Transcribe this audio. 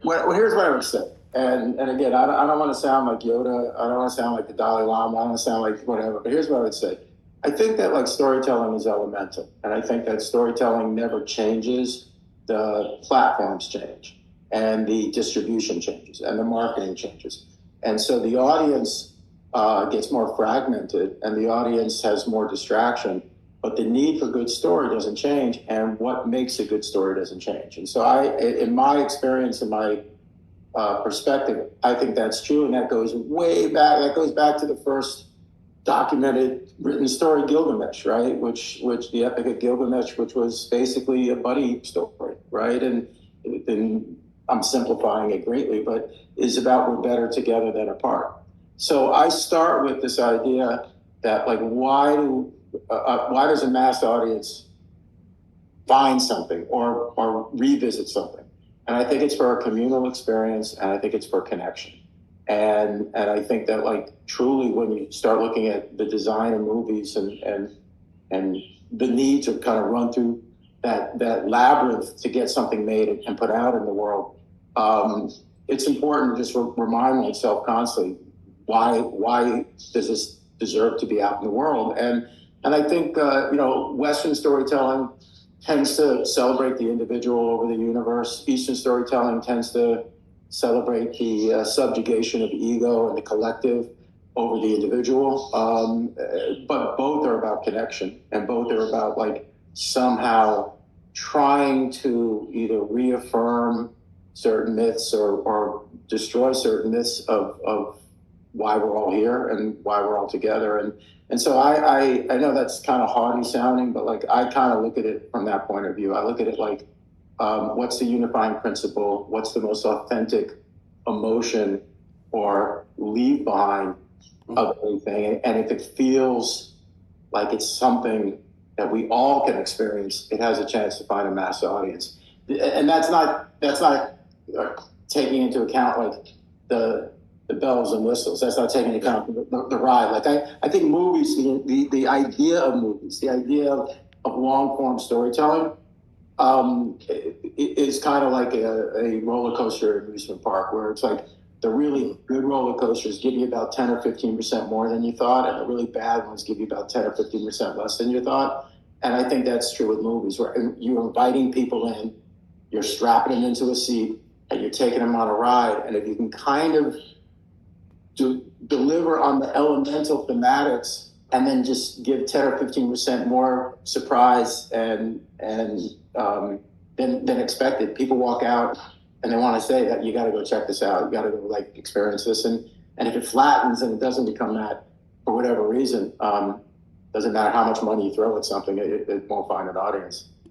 Well, here's what I would say. And again, I don't want to sound like Yoda. I don't want to sound like the Dalai Lama. I don't want to sound like whatever. But here's what I would say. I think that like storytelling is elemental. And I think that storytelling never changes. The platforms change and the distribution changes and the marketing changes. And so the audience gets more fragmented and the audience has more distraction. But the need for good story doesn't change, and what makes a good story doesn't change. And so, in my experience, in my perspective, I think that's true, and that goes way back. That goes back to the first documented written story, Gilgamesh, right? Which the Epic of Gilgamesh, which was basically a buddy story, right? And I'm simplifying it greatly, but is about we're better together than apart. So I start with this idea that like why does a mass audience find something or revisit something? And I think it's for a communal experience, and I think it's for connection. And I think that like truly when you start looking at the design of movies and the need to kind of run through that labyrinth to get something made and put out in the world, it's important to just remind myself constantly why does this deserve to be out in the world? And I think, Western storytelling tends to celebrate the individual over the universe. Eastern storytelling tends to celebrate the subjugation of ego and the collective over the individual. But both are about connection, and both are about like somehow trying to either reaffirm certain myths or destroy certain myths of why we're all here and why we're all together. And so I know that's kind of haughty sounding, but like I kind of look at it from that point of view. I look at it like, what's the unifying principle? What's the most authentic emotion or leave behind of anything? And if it feels like it's something that we all can experience, it has a chance to find a mass audience. And that's not taking into account like the bells and whistles. That's not taking into account the ride. Like I think movies, the idea of movies, the idea of long form storytelling, is kind of like a roller coaster amusement park where it's like the really good roller coasters give you about 10 or 15% more than you thought, and the really bad ones give you about 10 or 15% less than you thought. And I think that's true with movies, where you're inviting people in, you're strapping them into a seat, and you're taking them on a ride. And if you can kind of deliver on the elemental thematics and then just give 10 or 15% more surprise than expected, people walk out and they want to say that you got to go check this out. You got to go like experience this. And if it flattens and it doesn't become that for whatever reason, doesn't matter how much money you throw at something, it won't find an audience.